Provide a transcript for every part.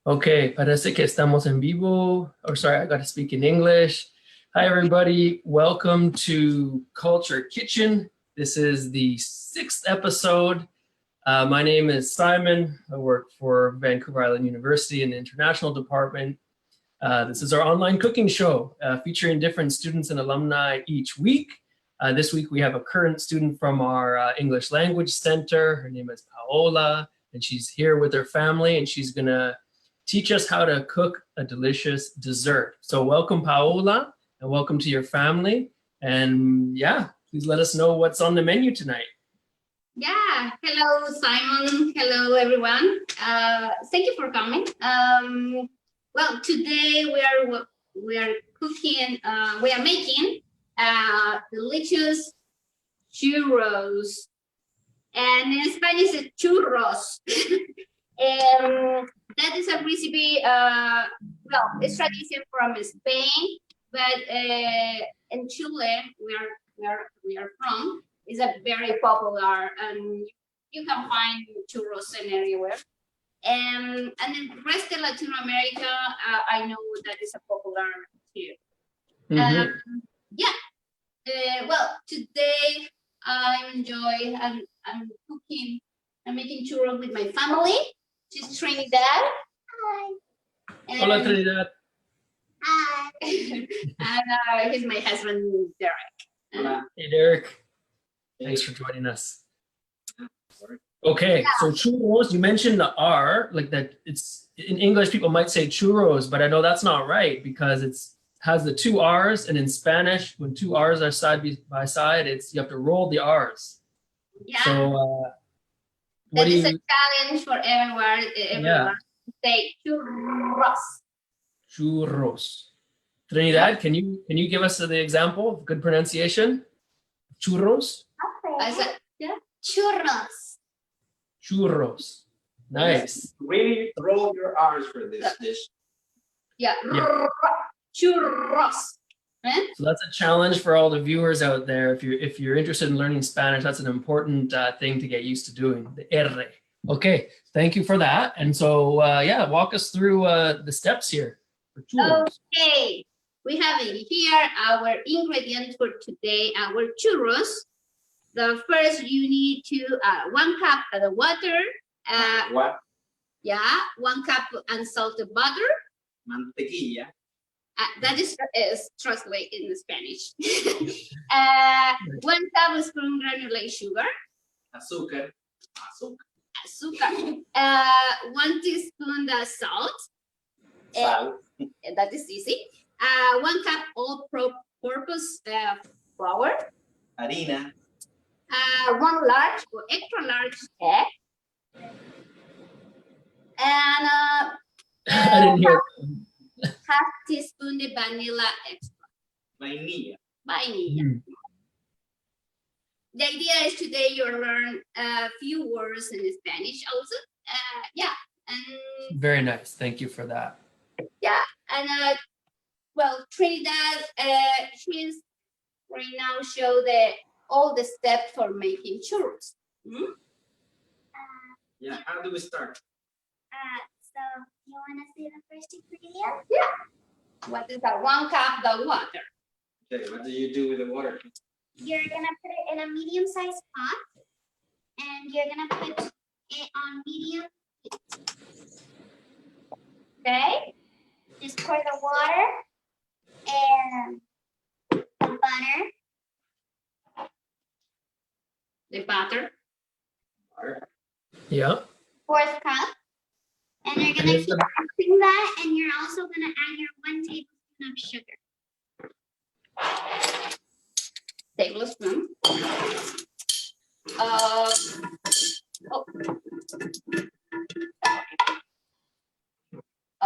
Okay, parece que estamos en vivo. Or sorry, I got to speak in English. Hi, everybody. Welcome to Culture Kitchen. This is the 6th episode. My name is Simon. I work for Vancouver Island University in the International Department. This is our online cooking show featuring different students and alumni each week. This week we have a current student from our English Language Center. Her name is Paola, and she's here with her family, and she's going to teach us how to cook a delicious dessert. So welcome, Paola, and welcome to your family. And yeah, please let us know what's on the menu tonight. Yeah, hello, Simon. Hello, everyone. Thank you for coming. Well, today we are cooking. We are making delicious churros, and in Spanish it's churros. And that is a recipe. Well, it's tradition from Spain, but in Chile, we are from, is a very popular, and you can find churros in everywhere. And in the rest of Latin America, I know that is a popular too. Yeah. Well, today I'm cooking. I'm making churros with my family. She's Trinidad. Hi. Hola, Trinidad. Hi. And he's my husband, Derek. Hey, Derek. Thanks for joining us. Okay, so churros, you mentioned the R, like that it's in English people might say churros, but I know that's not right because it's has the two R's, and in Spanish, when two R's are side by side, it's you have to roll the R's. Yeah. So that is a challenge for everyone. Yeah. Say churros. Churros. Trinidad, can you give us the example of good pronunciation? Churros? I said, yeah. Churros. Churros. Nice. Really roll your R's for this dish. Yeah. Churros. So that's a challenge for all the viewers out there. If you're interested in learning Spanish, that's an important thing to get used to doing, the R. Okay, thank you for that. And so, yeah, walk us through the steps here for churros. Okay, we have in here our ingredients for today, our churros. The first, you need to 1 cup of water. What? Yeah, 1 cup unsalted butter. Mantequilla. That is translated in Spanish. 1 tablespoon granulated sugar. Azúcar. 1 teaspoon salt. Sal. That is easy. 1 cup all-purpose flour. Harina. 1 large or extra large egg. And I didn't hear. half teaspoon of vanilla extra. Vainilla. The idea is today you'll learn a few words in Spanish also. Yeah. And very nice. Thank you for that. Yeah. And well, Trinidad, she's right now show all the steps for making churros. Yeah. How do we start? So you want to see the first ingredient? Yeah. What is that? 1 cup of water. Okay. What do you do with the water? You're gonna put it in a medium-sized pot, and you're gonna put it on medium heat. Okay. Just pour the water and the butter. The butter. Water. Yeah. 4th cup. And you're gonna keep mixing that, and you're also gonna add your 1 tablespoon of sugar. Tablespoon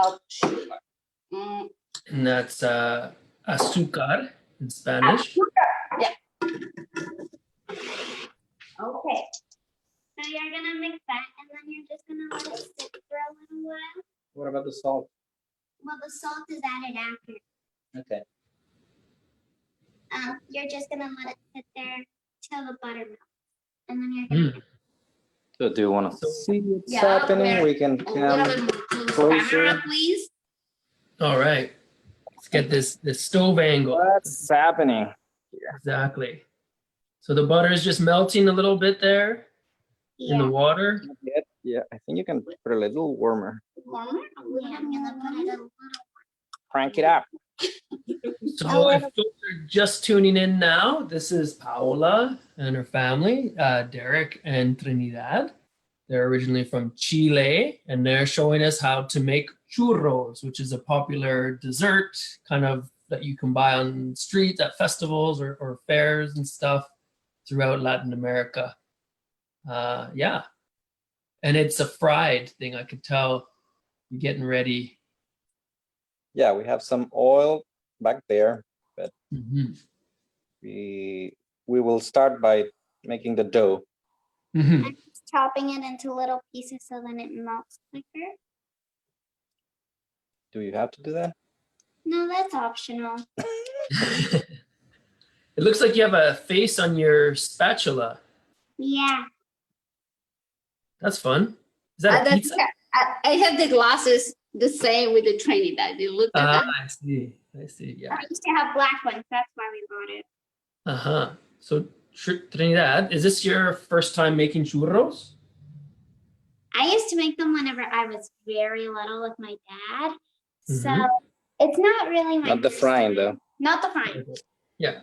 of sugar. And that's azúcar in Spanish. Yeah. Okay. So you're gonna mix that, and then you're just gonna let it sit for a little while. What about the salt? Well, the salt is added after. Okay. You're just gonna let it sit there till the butter melts, and then you're gonna. So do you want to see what's Yeah, happening? We can a little bit more closer. camera, please. All right. Let's get this stove angle. What's happening? Exactly. So the butter is just melting a little bit there in the Yeah. water. Yeah, I think you can put it a little warmer. Warmer? Yeah, I'm gonna put it a little. Crank it up. So if folks are just tuning in now, this is Paola and her family, Derek and Trinidad. They're originally from Chile, and they're showing us how to make churros, which is a popular dessert kind of that you can buy on streets at festivals or fairs and stuff throughout Latin America. Yeah. And it's a fried thing. I could tell you're getting ready. Yeah, we have some oil back there, but Mhm. we will start by making the dough. Mhm. I'm just chopping it into little pieces so then it melts quicker. Do you have to do that? No, that's optional. It looks like you have a face on your spatula. Yeah. That's fun. Is that a That's- pizza? I have the glasses the same with the Trinidad. You look at that. I see. I see. Yeah. I used to have black ones. That's why we bought it. Uh-huh. So Trinidad, is this your first time making churros? I used to make them whenever I was very little with my dad. So Mhm. it's not really my Not the first frying time. though. Not the frying. Yeah.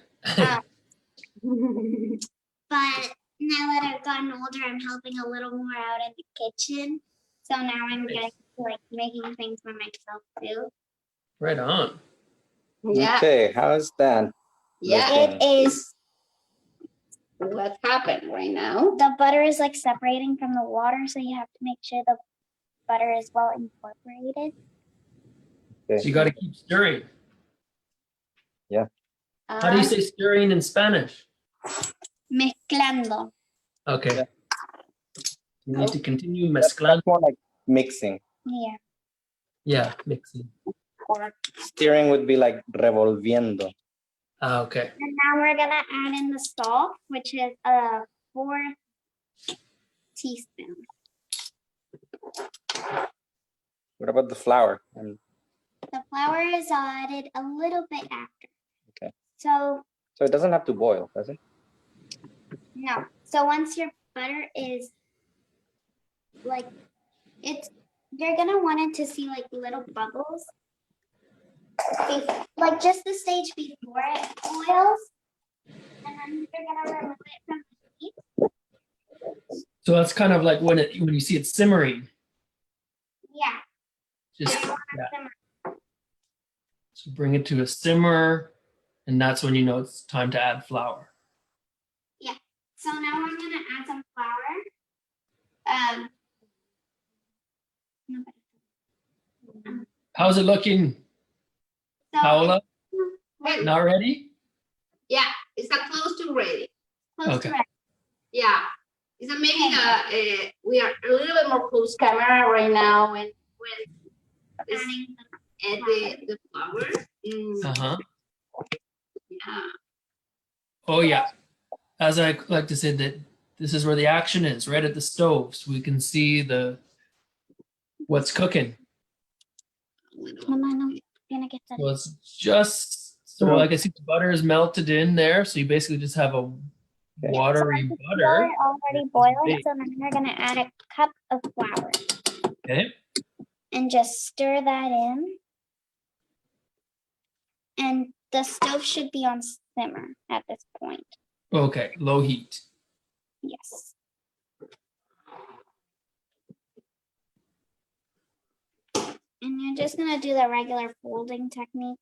But now that I've gotten older, I'm helping a little more out in the kitchen. So now I'm Nice. getting to like making things for myself too. Right on. Yeah, Okay, how's that? yeah. Okay. It is, What happened right now? the butter is like separating from the water, so you have to make sure the butter is well incorporated. So you got to keep stirring. How do you say stirring in Spanish? Mezclando. Okay. Yeah. You need to continue That's mezclando. more like mixing. Yeah. Yeah, mixing. Stirring would be like revolviendo. Okay. And now we're gonna add in the salt, which is a 4 teaspoon. What about the flour? The flour is added a little bit after. Okay. So So it doesn't have to boil, does it? no. So once your butter is like you're gonna want it to see like little bubbles. Like just the stage before it boils. And then you're gonna remove it from the heat. So that's kind of like when you see it simmering. Yeah. Just You wanna yeah. simmer. So bring it to a simmer, and that's when you know it's time to add flour. So now I'm gonna add some flour. How's it looking, So Paola? Well, Not ready? yeah, it's a close to ready. close Okay. to it. Yeah, it's making we are a little bit more close camera right now when it's Adding add the flour. Uh-huh. Yeah. Oh yeah. As I like to say that this is where the action is, right at the stove, so we can see what's cooking. Mama, no, you're gonna get that. So it's just so like I see the butter is melted in there, so you basically just have a watery butter. Flour already boiling, so then we're gonna add a cup of flour Okay. and just stir that in. And the stove should be on simmer at this point. Okay. Low heat. Yes. And you're just gonna do the regular folding technique.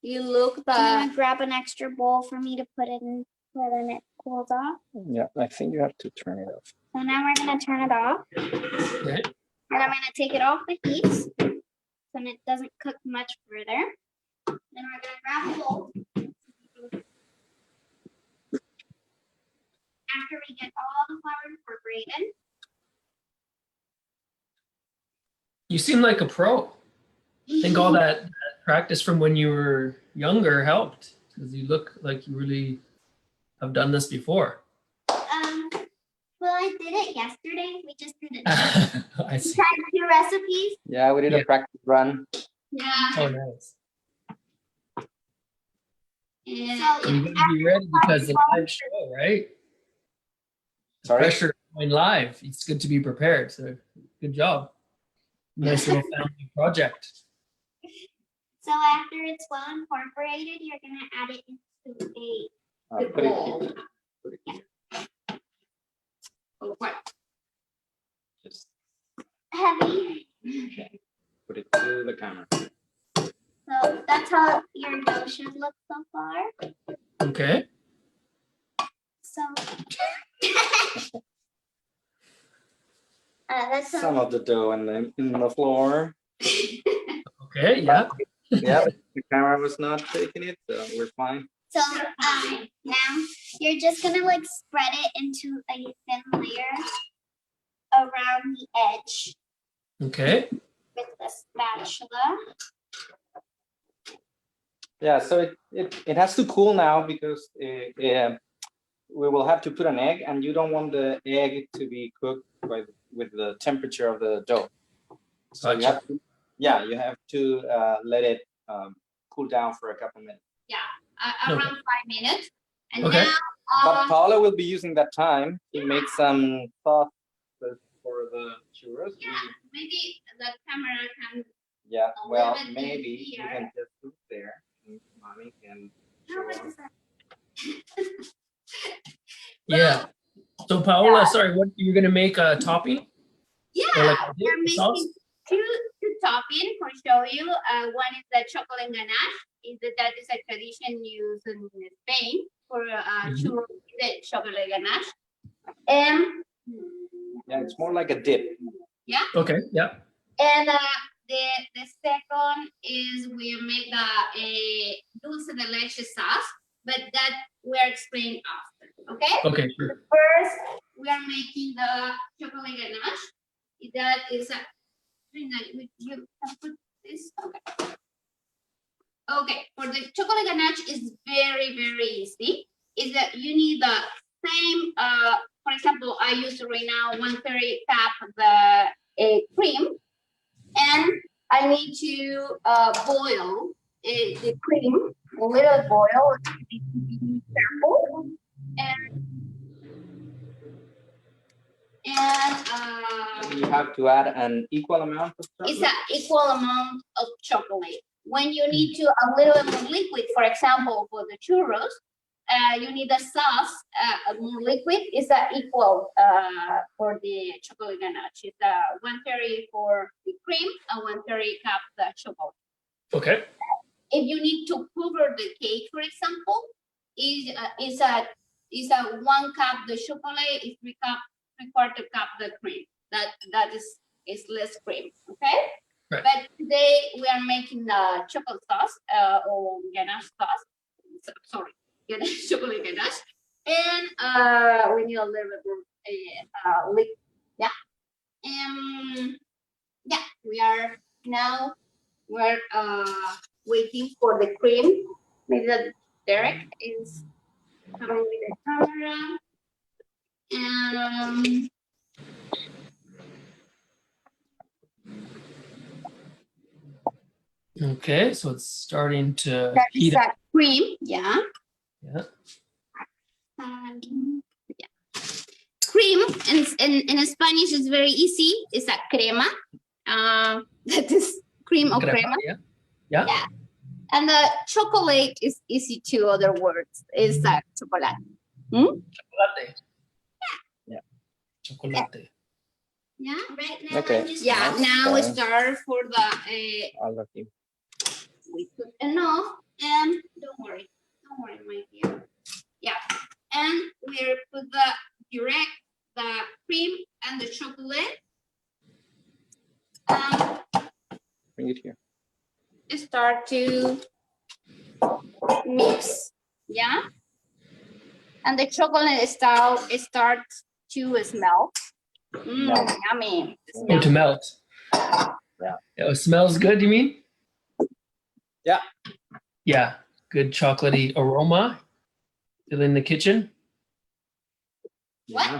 You look I'm the gonna grab an extra bowl for me to put it in so then it cools off. Yeah, I think you have to turn it off. So now we're gonna turn it off. Okay. And I'm gonna take it off the heat so then it doesn't cook much further. Then we're gonna grab a bowl. After we get all the flour incorporated, You seem like a pro. I think all that practice from when you were younger helped because you look like you really have done this before. Well, I did it yesterday. We just did it. I see. Tried 2 recipes. Yeah, we did Yeah. a practice run. Yeah. Oh, nice. And So You got to be ready because the live show, right? The Sorry? pressure of going live. It's good to be prepared. So good job. Nice little family project. So after it's well incorporated, you're gonna add it into a Put it bowl. here. Put it here. Oh, what? Just heavy. put it to the camera. So that's how your dough should look so far. Okay. So that's Some of the dough in the floor. Okay. Yeah. Yeah, but the camera was not taking it, so we're fine. so now you're just gonna like spread it into a thin layer around the edge Okay. with the spatula. Yeah, so it has to cool now because we will have to put an egg, and you don't want the egg to be cooked with the temperature of the dough. So you Gotcha. have to, you have to let it cool down for a couple minutes. Around 5 minutes. And Okay. now, But Paola will be using that time to make some sauce for the churros. maybe the camera can. Yeah, A well, little bit maybe you here. can just put there. And Mommy can show us. Yeah. So Paola, sorry, what you're gonna make a topping? Yeah, Or like a we're dip, sauce? making two topping for show you. One is the chocolate ganache. That is a tradition used in Spain for churros, the chocolate ganache. And Yeah, it's more like a dip. Okay. Yeah. and the second is we make the dulce de leche sauce, but that we're explaining after. Okay. Okay. Sure. First, we are making the chocolate ganache. That is a. You can put this. Okay. Okay. For the chocolate ganache is very easy. Is that you need the same. For example, I use right now 1/3 cup of the cream, and I need to boil the cream a little boil. Be careful and You have to add an equal amount of it's chocolate. an equal amount of chocolate. When you need to a little bit more liquid, for example, for the churros, you need a sauce more liquid. It's equal for the chocolate ganache. It's 1/3 for the cream and 1/3 cup the chocolate. Okay. If you need to cover the cake, for example, is a 1 cup the chocolate, is 3/4 cup the cream. That is less cream. Okay. Right. But today we are making the chocolate sauce or ganache sauce. Sorry, ganache chocolate ganache, and we need a little bit more liquid. Yeah. Yeah, we are now. We're waiting for the cream. Maybe that Derek is coming with the camera. And Okay. So it's starting to that is heat up. that cream. Yeah. Yeah. Yeah. Cream in Spanish is very easy. It's a crema. That is cream or crema. Yeah. Yeah. Yeah. And the chocolate is easy to other words. Is that chocolate? Chocolate. Yeah. Chocolate. Yeah. Right now, Okay. I'm just Yeah. Now we Okay. start for the I'll let you. we put enough, and don't worry, my dear. Yeah, and we put the cream and the chocolate. Bring it here. Start to mix, yeah, and the chocolate starts to smell. Yummy. Oh, to melt. Yeah. Oh, it smells good, you mean? Yeah. Yeah. Good chocolatey aroma. Still in the kitchen. What?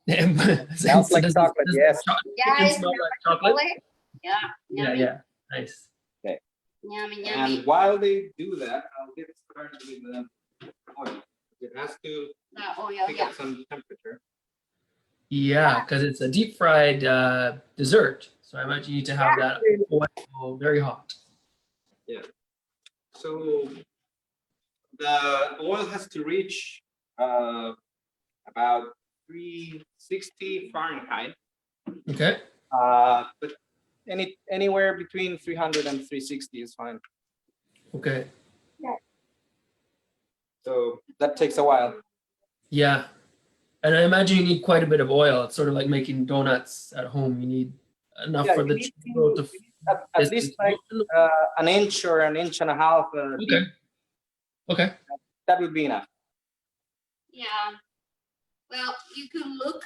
Yeah. Smells like chocolate, yes. Yeah, Chicken it smell smells like chocolate? Yeah, Yeah, yummy, yeah. Nice. yummy, And yummy. while they do that, I'll get started with the oil. It has to Oh, pick yeah. up some temperature. Yeah, because it's a deep fried dessert. So I imagine you need to have that oil very hot. Yeah. So the oil has to reach about 360 Fahrenheit. Okay. But anywhere between 300 and 360 is fine. Okay. So that takes a while. Yeah. And I imagine you need quite a bit of oil. It's sort of like making donuts at home. You need enough Yeah, for you the need churro to at least like an inch or an inch and a half Okay. deep. Okay. That would be enough. Yeah. Well, you can look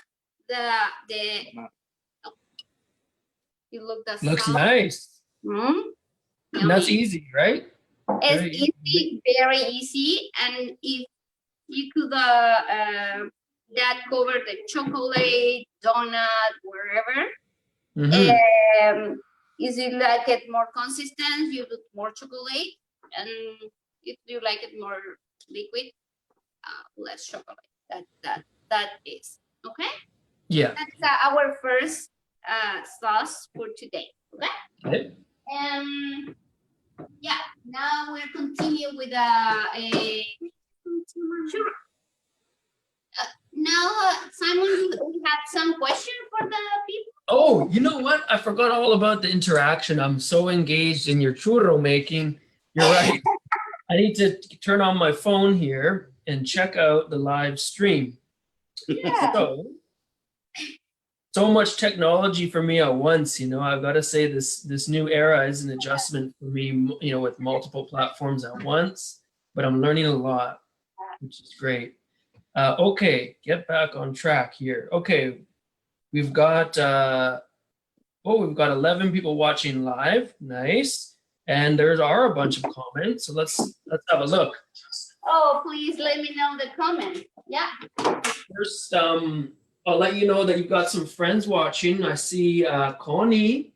you look the Looks sauce. nice. And that's Yummy. easy, right? It's Very easy, very easy. And if you could that cover the chocolate, donut, wherever. Mhm. If you like it more consistent, you put more chocolate. And if you like it more liquid, less chocolate. That is okay. Yeah. That's our first sauce for today. Okay. Okay. Yeah. Now we'll continue with a churro. Now, Simon, we have some question for the people. Oh, you know what? I forgot all about the interaction. I'm so engaged in your churro making. You're right. I need to turn on my phone here and check out the live stream. Yeah. So much technology for me at once, you know. I've got to say this new era is an adjustment for me, you know, with multiple platforms at once, but I'm learning a lot, which is great. Okay, get back on track here. Okay, we've got 11 people watching live. Nice. And there are a bunch of comments. So let's have a look. Oh, please let me know the comment. Yeah. First, I'll let you know that you've got some friends watching. I see Connie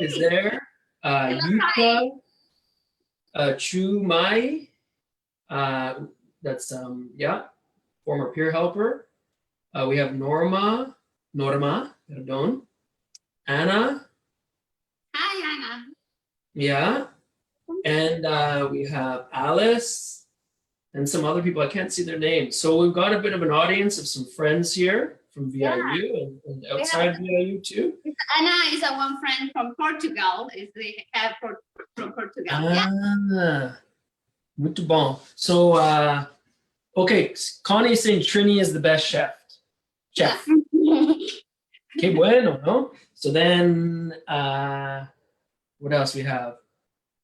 is there. Yuka, Chu Mai. That's yeah, former peer helper. We have Norma, pardon. Anna, Hi, Anna. yeah. And we have Alice and some other people. I can't see their names. So we've got a bit of an audience of some friends here from VIU and outside VIU too. Anna is a one friend from Portugal. They have from Portugal. Ah, muito bom. So, okay, Connie is saying Trini is the best chef. Yeah. Que bueno, no? So then, what else we have?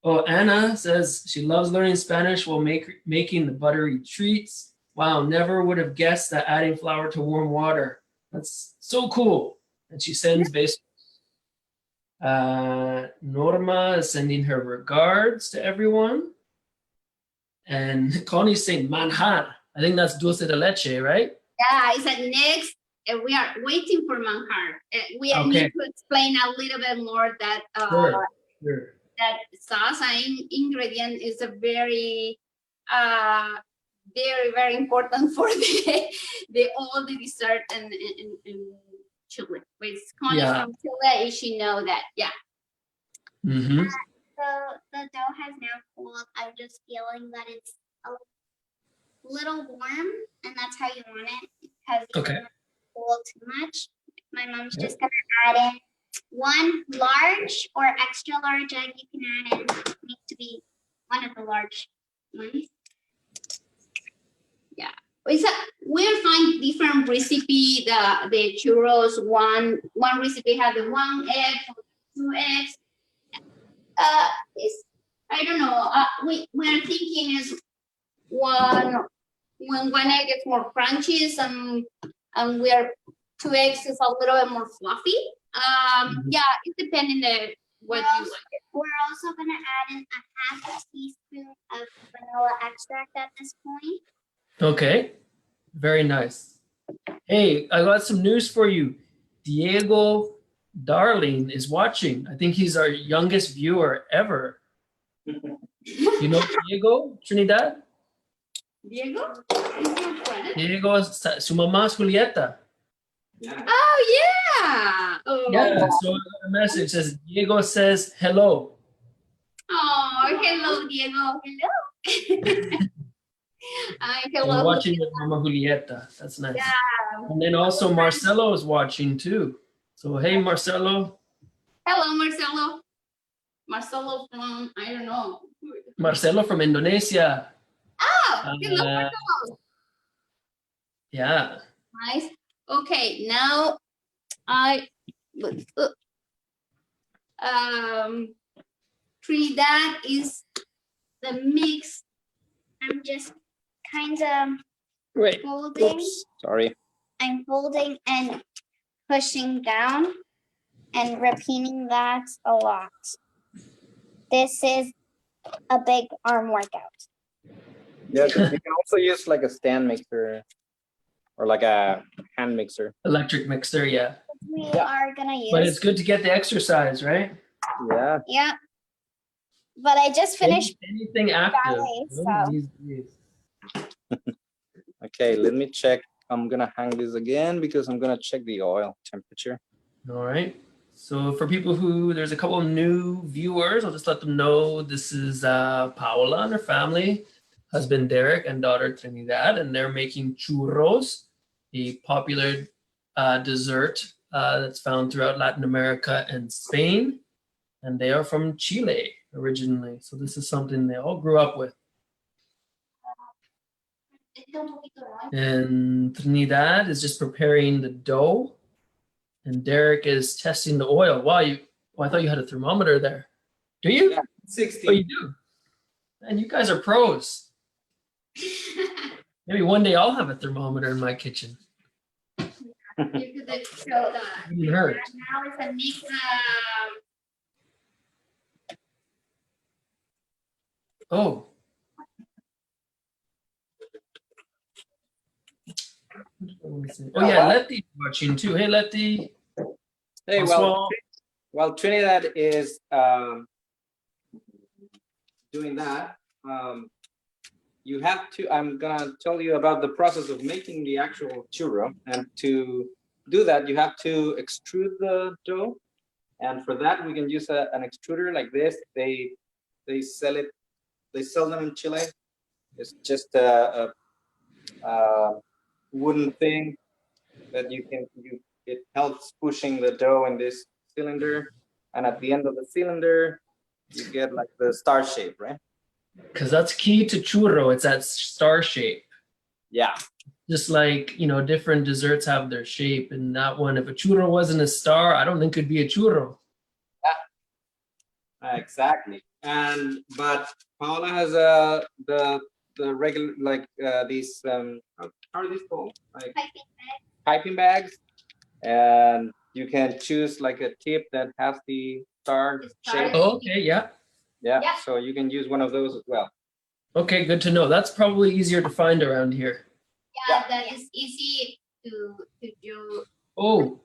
Oh, Anna says she loves learning Spanish while making the buttery treats. Wow, never would have guessed that adding flour to warm water. That's so cool. And she sends basic. Norma is sending her regards to everyone. And Connie's saying manjar. I think that's dulce de leche, right? Yeah, it's a next. We are waiting for manjar. We need to explain a little bit more that Sure. that sauce and ingredient is a very very important for all the dessert and Chile. With Connie from Chile, she know that. Yeah. Mm-hmm. So the dough has now cooled. I'm just feeling that it's a little warm, and that's how you want it, because you don't want it to cool too much. My mom's just gonna add in one large or extra large egg. You can add in. It needs to be one of the large ones. Yeah. We'll find different recipe. The churros. One recipe has the 1 egg, 2 eggs. I don't know. We're thinking is when one egg is more crunchy and we're 2 eggs is a little bit more fluffy. Yeah, it depends on what you like. We're also gonna add in a half a teaspoon of vanilla extract at this point. Okay. Very nice. Hey, I got some news for you. Diego Darling is watching. I think he's our youngest viewer ever. You know Diego, Trinidad? Diego? Is your friend? Diego, su mamá es Julieta. Yeah. Oh, yeah. Oh, Yeah, so I got a message says, Diego says hello. Oh, hello, Diego. Hello. So Hello. watching with Mama Julieta. That's nice. And then also Marcelo is watching too. So hey, Marcelo. Hello, Marcelo. Marcelo from, I don't know. Marcelo from Indonesia. Oh, hello, Uh, Marcelo. yeah. Nice. Okay, now I, Trinidad is the mix. I'm just kind of Wait. folding. Oops. Sorry. I'm folding and pushing down and repeating that a lot. This is a big arm workout. Yeah, 'cause you can also use like a stand mixer or like a hand mixer. Electric mixer, yeah. We Yeah. are gonna use. But it's good to get the exercise, right? Yeah. Yeah. But I just finished. Anything active. ballet, you know, so. these days. Okay, let me check. I'm gonna hang this again because I'm gonna check the oil temperature. All right. So for people who, there's a couple of new viewers, I'll just let them know this is Paola and her family, husband Derek and daughter Trinidad, and they're making churros, a popular dessert that's found throughout Latin America and Spain. And they are from Chile originally. So this is something they all grew up with. And Trinidad is just preparing the dough. And Derek is testing the oil. Wow, I thought you had a thermometer there. Do you? Yeah, 60. Oh, you do. And you guys are pros. Maybe one day I'll have a thermometer in my kitchen. You could show that. Wouldn't hurt. Now it's a mix. Oh. Oh yeah, Letty's watching too. Hey Letty. Hey, Bonsoir. while Trinidad is doing that, you have to, I'm gonna tell you about the process of making the actual churro. And to do that, you have to extrude the dough. And for that, we can use an extruder like this. They sell them in Chile. It's just a wooden thing that it helps pushing the dough in this cylinder. And at the end of the cylinder, you get like the star shape, right? Because that's key to churro. It's that star shape. Yeah. Just like, different desserts have their shape. And that one, if a churro wasn't a star, I don't think it'd be a churro. Yeah. Exactly. But Paola has the regular, like these how are these called? Like piping bags. And you can choose like a tip that has the star shape. Oh, okay, yeah. Yeah, so you can use one of those as well. Okay, good to know. That's probably easier to find around here. Yeah, that is easy to do. Oh,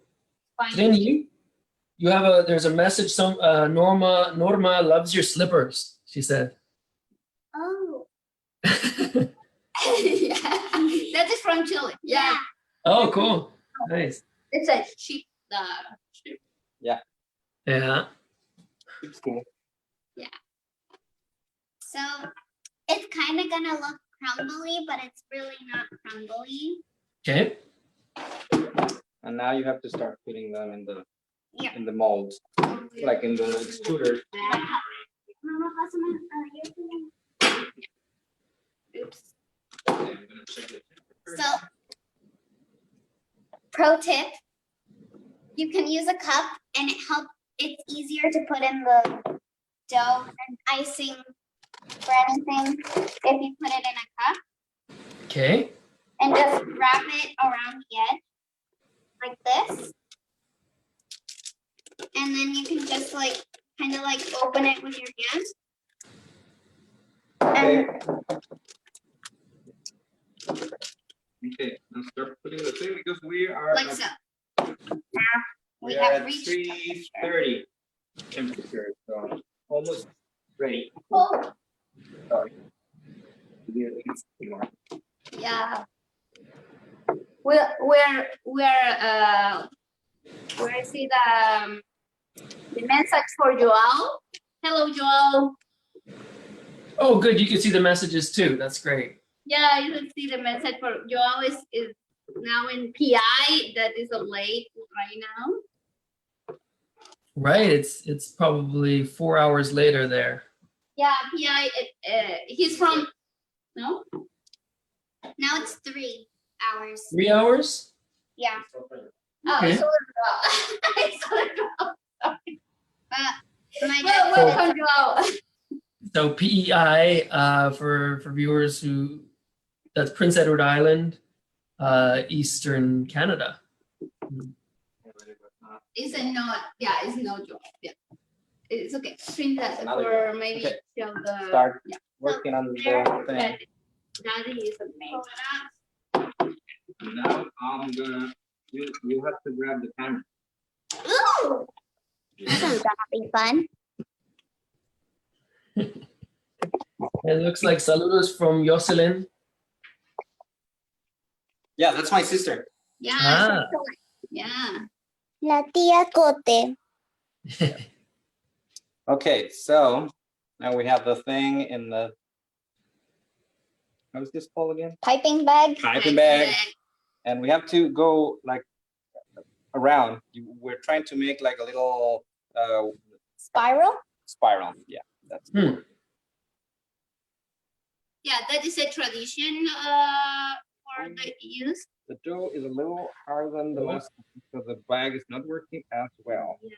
Trini, there's a message. Norma loves your slippers, she said. Oh. Yeah, that is from Chile. Yeah. Oh, cool. Nice. It's a sheep. Yeah. Yeah. Yeah. So it's kind of gonna look crumbly, but it's really not crumbly. Okay. And now you have to start putting them in the molds, like in the extruder. Oops. So, pro tip, you can use a cup and it's easier to put in the dough and icing for anything if you put it in a cup. Okay. And just wrap it around the edge like this. And then you can just kind of open it with your hands. And Okay, let's start putting the thing because we are Like at, so. we We are have at reached 330 temperature, so almost ready. Oh, Sorry. yeah. Where is it the message for Joao? Hello, Joao. Oh, good. You can see the messages too. That's great. Yeah, you can see the message for Joao is now in PI. That is late right now. Right. It's probably 4 hours later there. Yeah, PI. He's from no. Now it's 3 hours. 3 hours? Yeah. Oh, Okay. so it's My dad welcome, Joao. So PEI, for viewers that's Prince Edward Island, Eastern Canada. It's a not. Yeah, it's no Joao. Yeah, it's okay. Print that Another for one. maybe Okay. show the. Start Yeah. working on the thing. That is amazing. Now I'm gonna, you have to grab the camera. Ooh! This one's gonna be fun. It looks like saludos from Jocelyn. Yeah, that's my sister. Yeah. Ah. Yeah. La tía Cote. Okay, so now we have the thing in the, how's this called again? Piping bag. Piping bag. And we have to go like around. We're trying to make like a little Spiral. spiral. Yeah, that's the word. Yeah, that is a tradition for the use. The dough is a little harder than the last because the bag is not working as well. Yeah,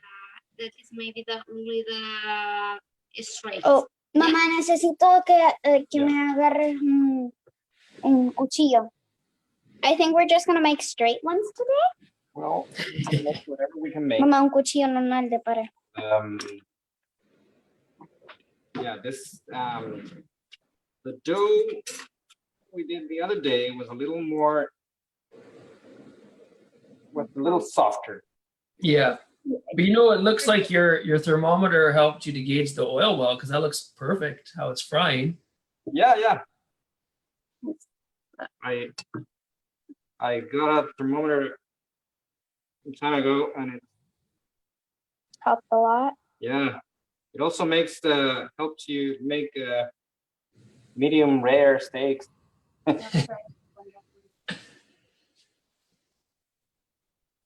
that is maybe the only the straight. Oh, mamá, necesito que Yeah. me agarres un cuchillo. I think we're just gonna make straight ones today. Well, we can make whatever we can make. Mamá, un cuchillo normal de pared. Yeah, this the dough we did the other day was a little more, was a little softer. Yeah. But it looks like your thermometer helped you to gauge the oil well, because that looks perfect how it's frying. Yeah. I got a thermometer some time ago, and it, Helped a lot. yeah, it also helps you make medium rare steaks.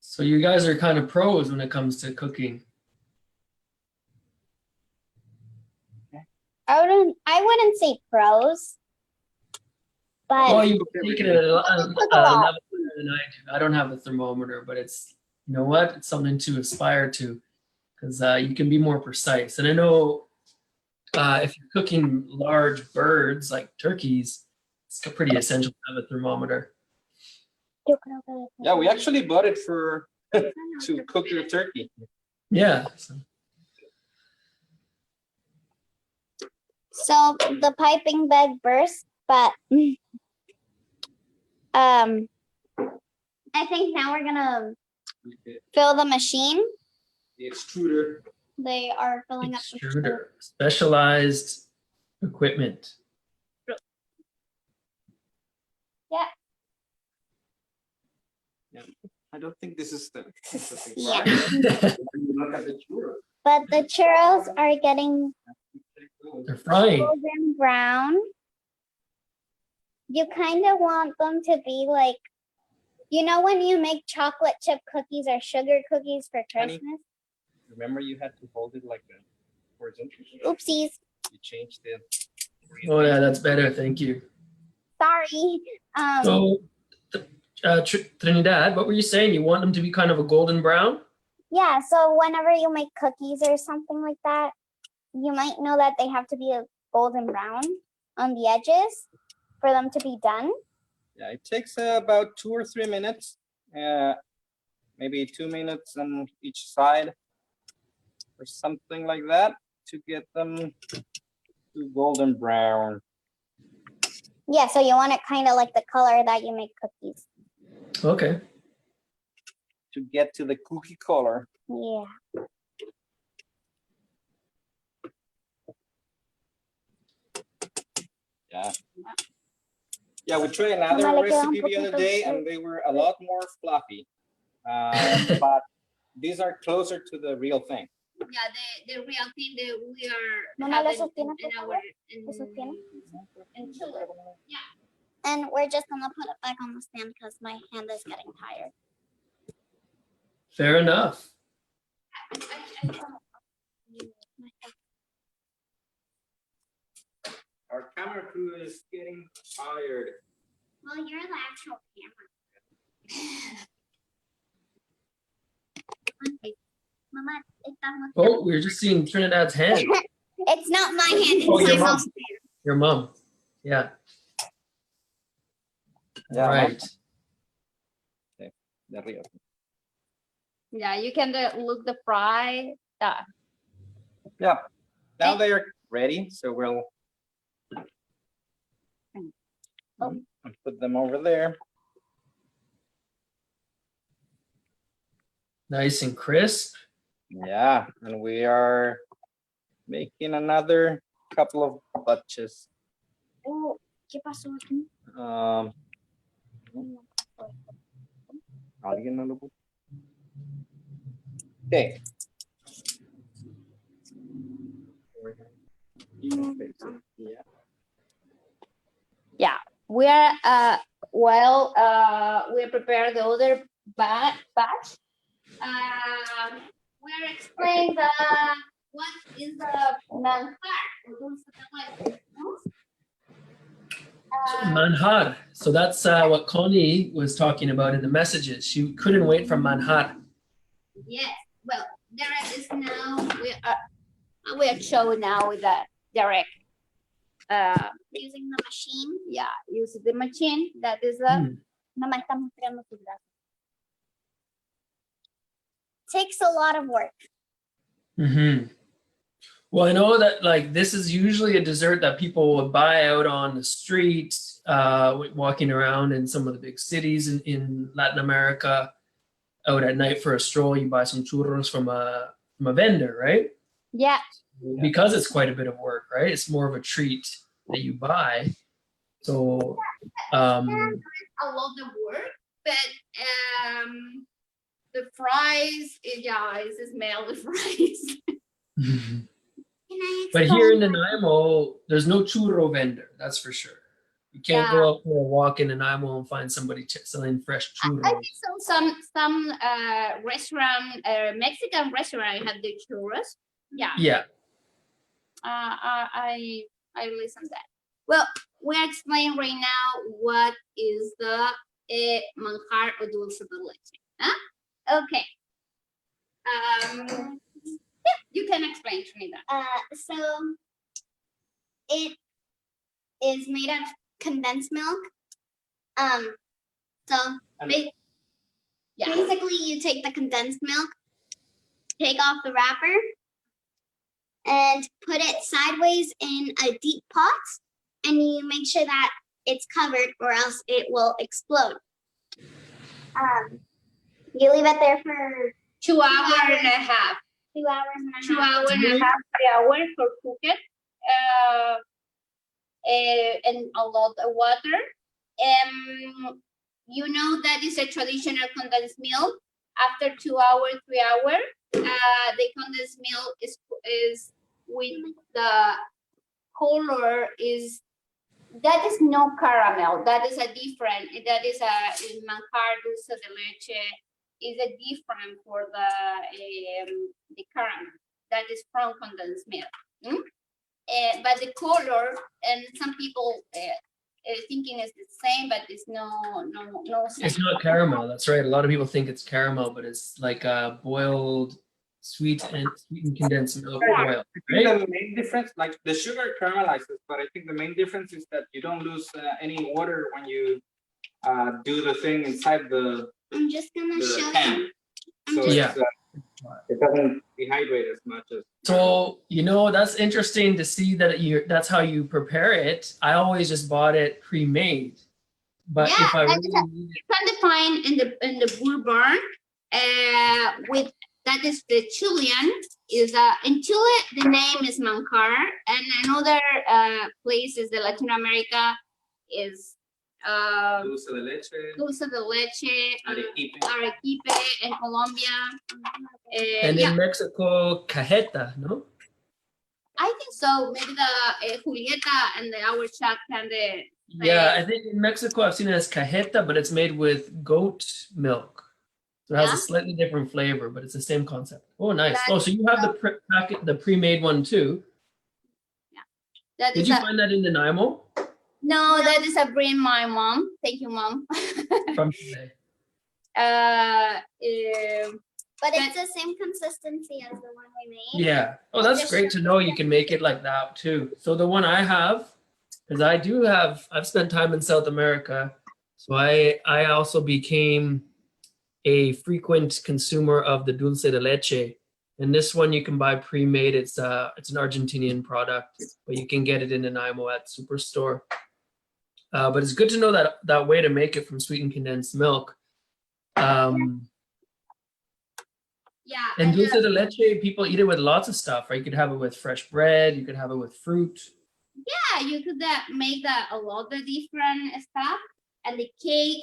So you guys are kind of pros when it comes to cooking. I wouldn't say pros, but Well, you've taken it at a level cook a lot. better than I do. I don't have a thermometer, but it's, you know what? It's something to aspire to, because you can be more precise. And I know if you're cooking large birds like turkeys, it's pretty essential to have a thermometer. Yeah, we actually bought it for to cook your turkey. Yeah. So the piping bag burst, but I think now we're gonna fill the machine. The extruder. They are filling up. Extruder, specialized equipment. Yeah. I don't think this is the. Yeah. Look at the churros. But the churros are getting They're frying. golden brown. You kind of want them to be like, when you make chocolate chip cookies or sugar cookies for Honey. Christmas? Remember, you had to hold it like a horizontal. Oopsies. You changed it. Oh yeah, that's better. Thank you. Sorry. So, Trinidad, what were you saying? You want them to be kind of a golden brown? Yeah, so whenever you make cookies or something like that, you might know that they have to be a golden brown on the edges for them to be done. Yeah, it takes about 2 or 3 minutes, maybe 2 minutes on each side or something like that to get them to golden brown. Yeah, so you want it kind of like the color that you make cookies. Okay. To get to the cookie color. Yeah. Yeah. Yeah, we tried another Mamá, le queda un recipe the other poquito day, de- and they were a lot more fluffy. But these are closer to the real thing. Yeah, the real thing that we are Mamá, ¿lo having sostiene, in por our favor? ¿Lo sostiene? in Chile. And we're just gonna put it back on the stand because my hand is getting tired. Fair enough. Our camera crew is getting tired. Well, you're the actual camera. Okay. Mama, estamos- Oh, we were just seeing Trinidad's hand. It's not my hand, it's Oh, your my mom. mom's hand. Your mom. Yeah. Yeah, Right. The real. Yeah, you can look the fry. Yeah. Now they are ready, so we'll put them over there. Nice and crisp. Yeah, and we are making another couple of batches. Oh, ¿qué pasó aquí? ¿Alguien no lo puso? Okay. Yeah, we are we prepare the other batch. We are explaining what is the manjar. Manjar. So that's what Connie was talking about in the messages. She couldn't wait for manjar. Yes. Well, Derek is now we are showing now with the Derek. Using the machine. Yeah, use the machine. That is Mamá, está mostrando tu brazo. Takes a lot of work. Mm-hmm. Well, I know that like this is usually a dessert that people would buy out on the street, walking around in some of the big cities in Latin America. Out at night for a stroll, you buy some churros from a vendor, right? yeah. Because it's quite a bit of work, right? It's more of a treat that you buy. So, A lot of work, but the fries, it's the smell the fries. but here in Nanaimo, there's no churro vendor. That's for sure. You can't go out for a walk in Nanaimo and find somebody selling fresh churros. I think so. Some restaurant, Mexican restaurant have the churros. Yeah. Yeah. I listen to that. Well, we're explaining right now what is the manjar o dulce de leche. Huh? Okay. Yeah, you can explain to me that. So it is made of condensed milk. Basically you take the condensed milk, take off the wrapper, and put it sideways in a deep pot, and you make sure that it's covered or else it will explode. You leave it there for 2 hours and a half. 2 hours and a half. 2 hours and a half, 3 hours for cook it. And a lot of water. You know that is a traditional condensed milk. After 2 hours, 3 hours, the condensed milk is with the color is that is no caramel. That is a different. That is a manjar dulce de leche. Is a different for the caramel. That is from condensed milk. But the color and some people thinking it's the same, but it's no. It's not caramel. That's right. A lot of people think it's caramel, but it's like boiled sweet and condensed milk oil. I think the main difference, like the sugar caramelizes, but I think the main difference is that you don't lose any water when you do the thing inside the I'm just gonna show pan. you. So Yeah. It doesn't dehydrate as much as. So, that's interesting to see that that's how you prepare it. I always just bought it pre-made. But Yeah, if I that's really a- need it, You can define in the Bull Barn with that is the Chilean is in Chile the name is manjar, and another place is the Latin America is Dulce de leche, dulce de leche, arequipe. arequipe in Colombia. and Yeah, in Mexico, cajeta, no? I think so. Maybe the Julieta and the our Chuck and the Yeah, I think in Mexico I've seen it as cajeta, but it's made with goat milk. So it has Yeah. a slightly different flavor, but it's the same concept. Oh, nice. That- Oh, so you have the pre-made one too. that Did is you a find that in Nanaimo? no. That is a bring my mom. Thank you, mom. From Chile. But it's the same consistency as the one we made. Yeah. Oh, that's great to know you can make it like that too. So the one I have, because I've spent time in South America, so I also became a frequent consumer of the dulce de leche. And this one you can buy pre-made. It's an Argentinian product, but you can get it in Nanaimo at Superstore. But it's good to know that way to make it from sweetened condensed milk. Yeah, And dulce de leche, people eat it with lots of stuff, right? You could have it with fresh bread. You could have it with fruit. yeah, you could make a lot of different stuff. And the cake,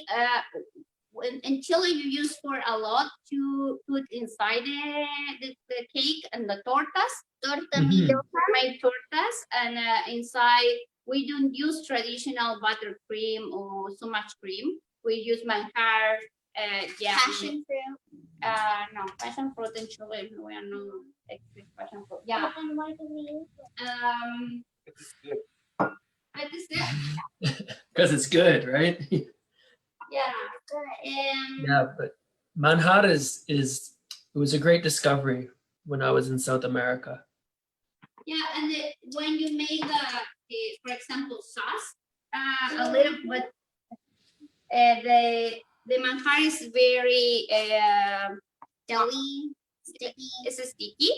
in Chile, you use for a lot to put inside the cake and the tortas. Mhm. Make tortas, and inside we don't use traditional buttercream or so much cream. We use manjar, jam. Passion fruit. No, passion fruit in Chile. We are not expect passion fruit. Yeah. Then why do we use it? It's good. But is it? Because it's good, right? Yeah. Yeah, but manjar it was a great discovery when I was in South America. Yeah, and when you make for example, sauce, a little bit, the manjar is very Doughy, sticky. it's sticky.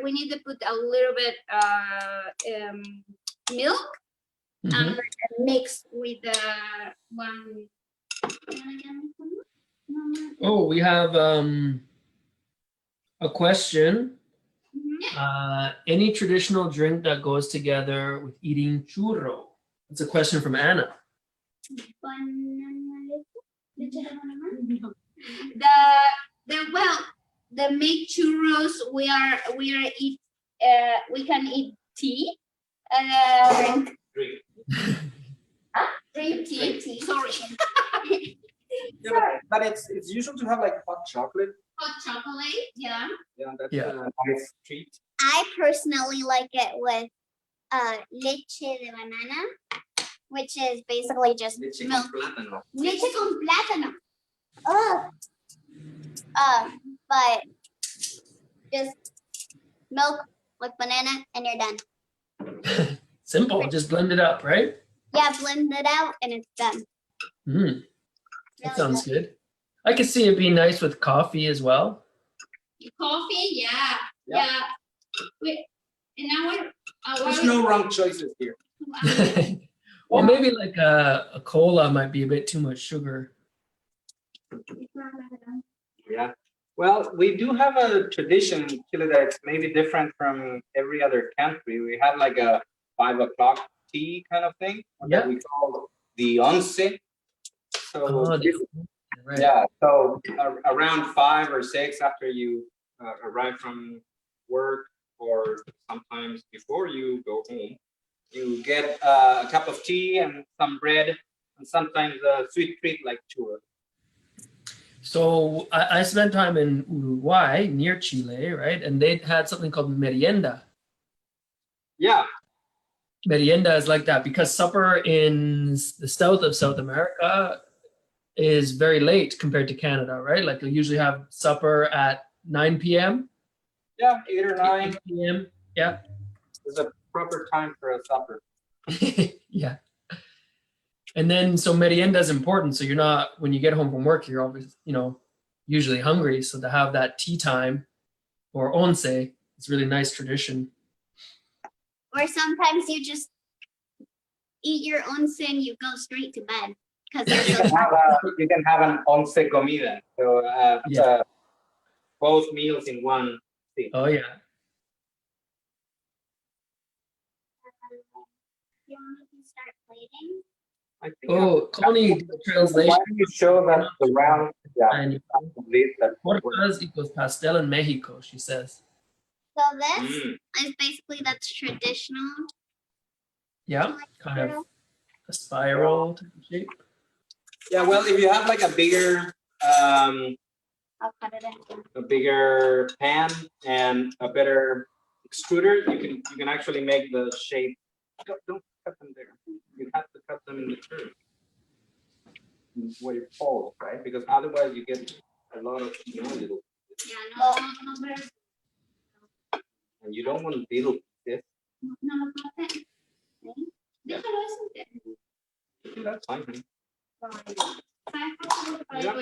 We need to put a little bit milk Mhm. and mix with one. Oh, we have a question. Mhm. Any traditional drink that goes together with eating churro? It's a question from Anna. The make churros we can eat tea. Drink tea. Sorry. Yeah, but it's usual to have like hot chocolate. Hot chocolate. Yeah. Yeah, that's Yeah. a nice treat. I personally like it with leche de banana, which is basically just Leche milk. con plátano. Leche con plátano. Ugh. But just milk with banana and you're done. Simple, just blend it up, right? Yeah, blend it out and it's done. Mm, that Really sounds good. I could see it being nice with coffee as well. Coffee. Yeah. Yeah. Yeah. In our There's no wrong choices here. Well, maybe like a cola might be a bit too much sugar. Yeah. Well, we do have a tradition in Chile that's maybe different from every other country. We have like a 5 o'clock tea kind of thing Yeah. that we call the once. So Oh, this- right. yeah, so around 5 or 6 after you arrive from work, or sometimes before you go home, you get a cup of tea and some bread, and sometimes a sweet treat like churros. So I spent time in Uruguay near Chile, right? And they had something called merienda. Yeah, Merienda is like that because supper in the south of South America is very late compared to Canada, right? Like they usually have supper at 9 p.m. yeah, 8 or 9 8 p.m. Yeah. is a proper time for a supper. Yeah. And then so merienda is important. So you're not, when you get home from work, you're always, you usually hungry. So to have that tea time or once, it's really nice tradition. Or sometimes you just eat your onsen, you go straight to bed because you're so You can have an once comida. So both meals in one thing. Oh yeah. You want to start plating? I think Oh, Connie, why translation. don't you show that the round? Yeah. And Tortas equals pastel in Mexico, she says. So this is basically that's traditional. Yeah, kind of a spiral type of shape. Yeah, well, if you have like a bigger I'll cut it in. a bigger pan and a better extruder, you can actually make the shape. Don't cut them there. You have to cut them in the curve where it falls, right? Because otherwise you get a lot of little, Yeah, no, very. and you don't want little pieces. No, déjalo eso. That's fine.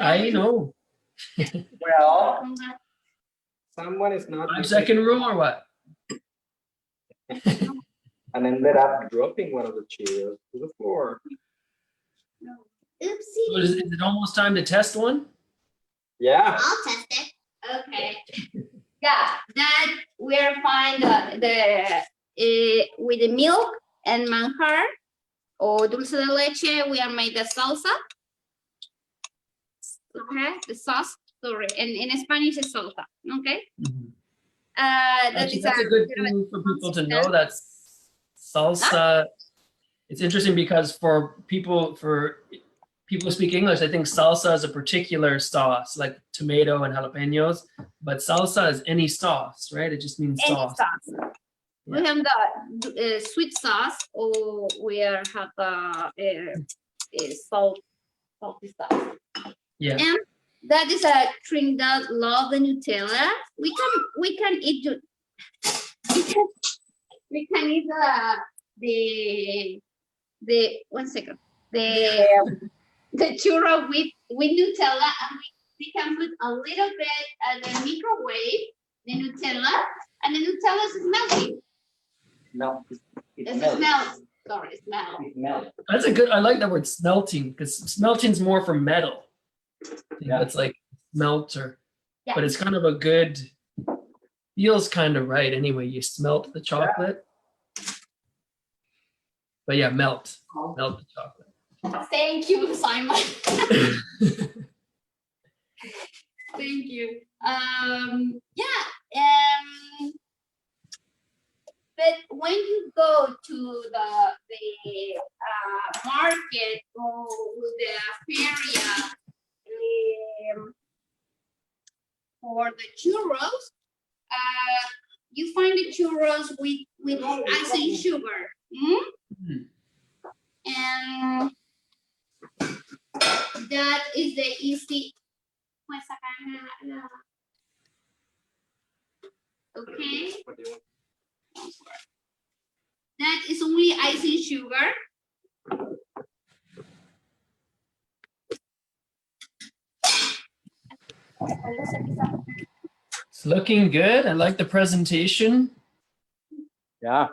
I know. Well, someone is not 5-second rule or what? and ended up dropping one of the Cheerios to the floor. Oopsie. So is it almost time to test one? Yeah. I'll test it. Okay. Yeah, that we're fine with the milk and manjar or dulce de leche. We are made the salsa. Okay, the sauce. Sorry, and in Spanish is salsa. Okay. That Actually, is that's a good thing for people to know. That salsa. It's interesting because for people who speak English, I think salsa is a particular sauce, like tomato and jalapenos. But salsa is any sauce, right? It just means any sauce. sauce. We have the sweet sauce, or we have the salty sauce. Yeah. And that is a drink that love the Nutella. We can eat we can eat the 1 second the churro with Nutella, and we can put a little bit at the microwave the Nutella, and the Nutella is melting. No, It smells. Sorry, it smells. It melts. That's a good. I like that word smelting because smelting's more for metal. Yeah. It's like smelt or, Yeah. but it's kind of a good. Feels kind of right anyway. You smelt the chocolate. But yeah, melt the chocolate. Thank you, Simon. Thank you. But when you go to the market or the feria for the churros, you find the churros with icing sugar. And that is the easy. Okay. That is only icing sugar. It's looking good. I like the presentation. Yeah.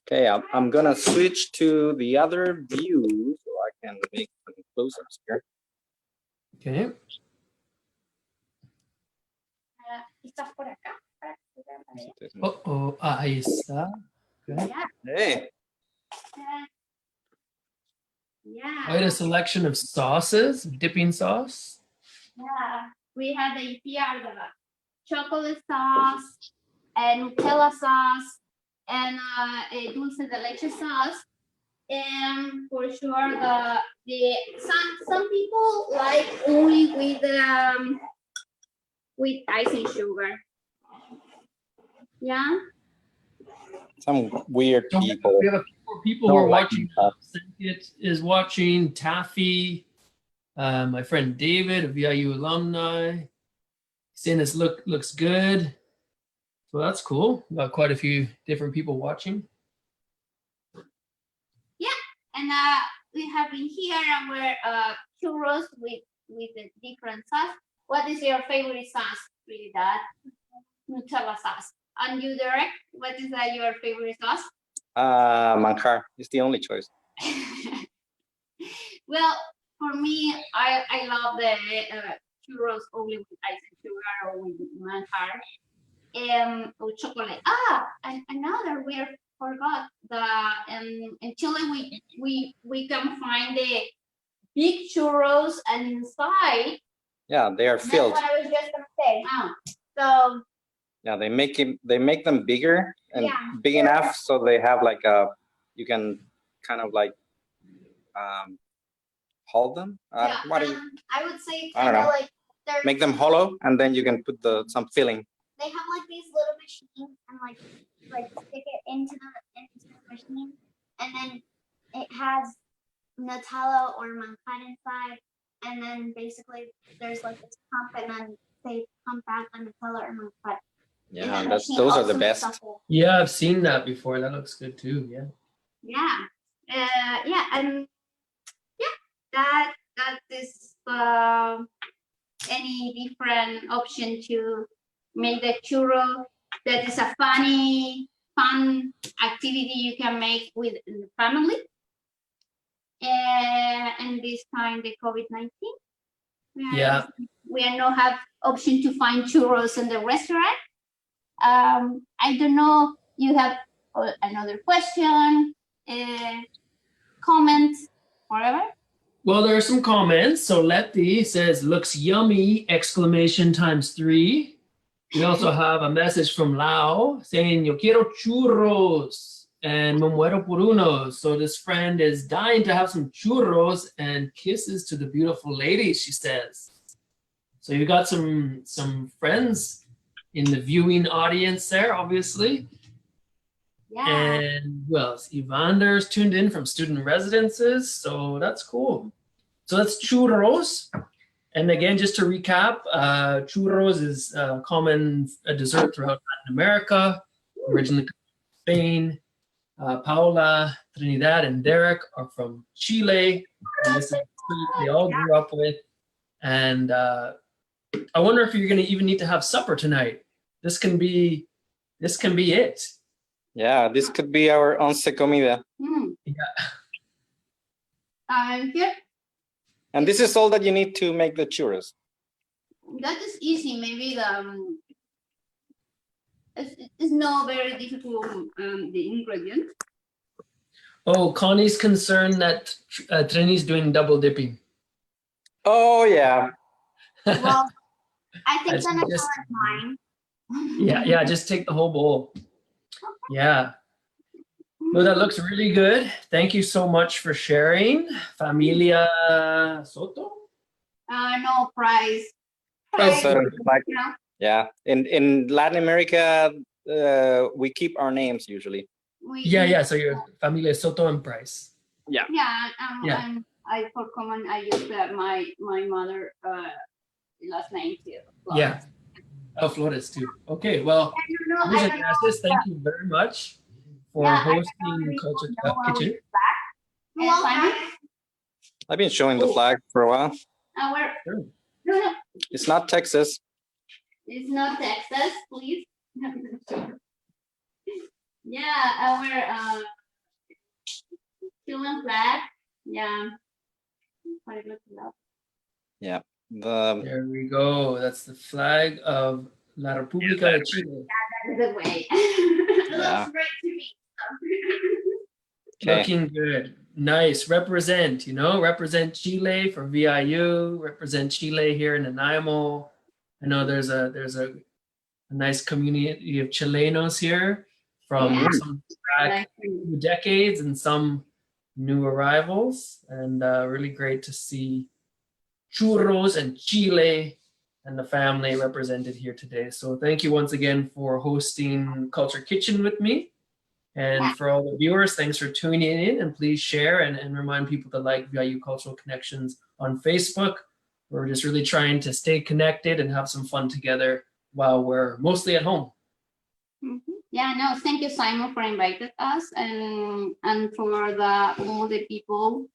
Okay, I'm gonna switch to the other view so I can make some close-ups here. Okay. ¿Estás por acá? Ahí está. Okay. Hey. Yeah. Quite a selection of sauces, dipping sauce. Yeah. We had the chocolate sauce and Nutella sauce and a dulce de leche sauce. And for sure, some people like only with icing sugar. Yeah. Some weird So people. we have a few people who don't are like watching. stuff. It is watching. Taffy, my friend David, a VIU alumni, saying this looks good. So that's cool. We've got quite a few different people watching. Yeah, and we have been here our churros with with the different sauce. What is your favorite sauce, Trinidad? Nutella sauce. And you, Derek, what is your favorite sauce? Manjar is the only choice. Well, for me, I love the churros only with ice and sugar or with manjar or chocolate. And another we forgot the in Chile we can find the big churros and inside. Yeah, they are filled. That's what I was just gonna say. So Yeah, they make them bigger and Yeah. big enough so they have like you can kind of like hold them. yeah, What do you, I would say I don't kind of know. like they're make them hollow and then you can put some filling. They have like these little machines and like stick it into the machine, and then it has Nutella or manjar inside, and then basically there's like this pump, and then they pump out the Nutella or manjar. Yeah, And those are the best. Yeah, I've seen that before. That looks good too. Yeah. Yeah, and yeah, that is any different option to make the churro. That is a fun activity you can make with the family. And this time the COVID-19. Yeah. We are not have option to find churros in the restaurant. I don't know. You have another question, comment, whatever. Well, there are some comments. So Letty says, looks yummy, exclamation times 3. We also have a message from Lao saying, yo quiero churros and me muero por uno. So this friend is dying to have some churros and kisses to the beautiful lady, she says. So you got some friends in the viewing audience there, obviously. Yeah. And who else? Evander's tuned in from student residences. So that's cool. So that's churros. And again, just to recap, churros is a common dessert throughout Latin America, originally from Spain. Paola, Trinidad, and Derek are from Chile. And this is the food they all grew up with. And I wonder if you're going to even need to have supper tonight. This can be it. Yeah, this could be our once comida. Yeah. And here, And this is all that you need to make the churros. that is easy. Maybe it's not very difficult. The ingredient. Oh, Connie's concerned that Trini's doing double dipping. Oh yeah. Well, I think That's the Nutella just- is mine. Yeah, just take the whole bowl. Yeah. No, that looks really good. Thank you so much for sharing. Familia Soto? No price. So, like, Yeah. yeah, in Latin America, we keep our names usually. Yeah. So you're Familia Soto and Price. Yeah. Yeah. And I for common I use my mother last name too. Yeah. Oh, Flores too. Okay, well, Music Masters, thank you very much for hosting Culture Kitchen. Well, I've been showing the flag for a while. our Sure. no, It's not Texas. it's not Texas, please. Yeah, our Chilean flag. Yeah. Yeah. The There we go. That's the flag of La República de Chile. That is the way. It Yeah. looks great to me. Okay. Looking good. Nice. Represent, represent Chile for VIU, represent Chile here in Nanaimo. I know there's a nice community of Chilenos here from Yeah. some back few decades and some new arrivals, and really great to see churros and Chile and the family represented here today. So thank you once again for hosting Culture Kitchen with me. And for all the viewers, thanks for tuning in, and please share and remind people to like VIU Cultural Connections on Facebook. We're just really trying to stay connected and have some fun together while we're mostly at home. Yeah, no, thank you, Simon, for inviting us and for all the people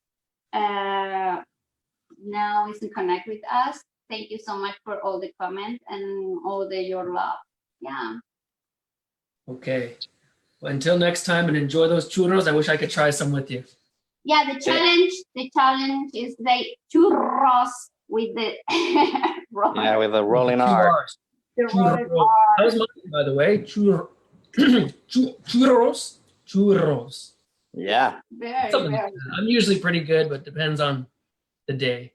now is to connect with us. Thank you so much for all the comments and all your love. Yeah. Okay. Well, until next time, and enjoy those churros. I wish I could try some with you. Yeah, the challenge is the churros with the Yeah, with the rolling Two R. R's. the rolling Churros. R. How's mine, by the way? Churros. Churros. Yeah. Very, Something like very. that. I'm usually pretty good, but depends on the day.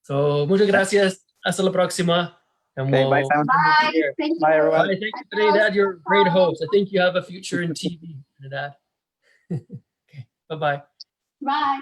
So, muchas gracias. Hasta la próxima. And Okay, bye, we'll Simon. Bye. here. Thank you. Bye, everyone. Bye. Thank you, Trinidad. You're a great host. I think you have a future in TV, Trinidad. Okay. Bye-bye. Bye.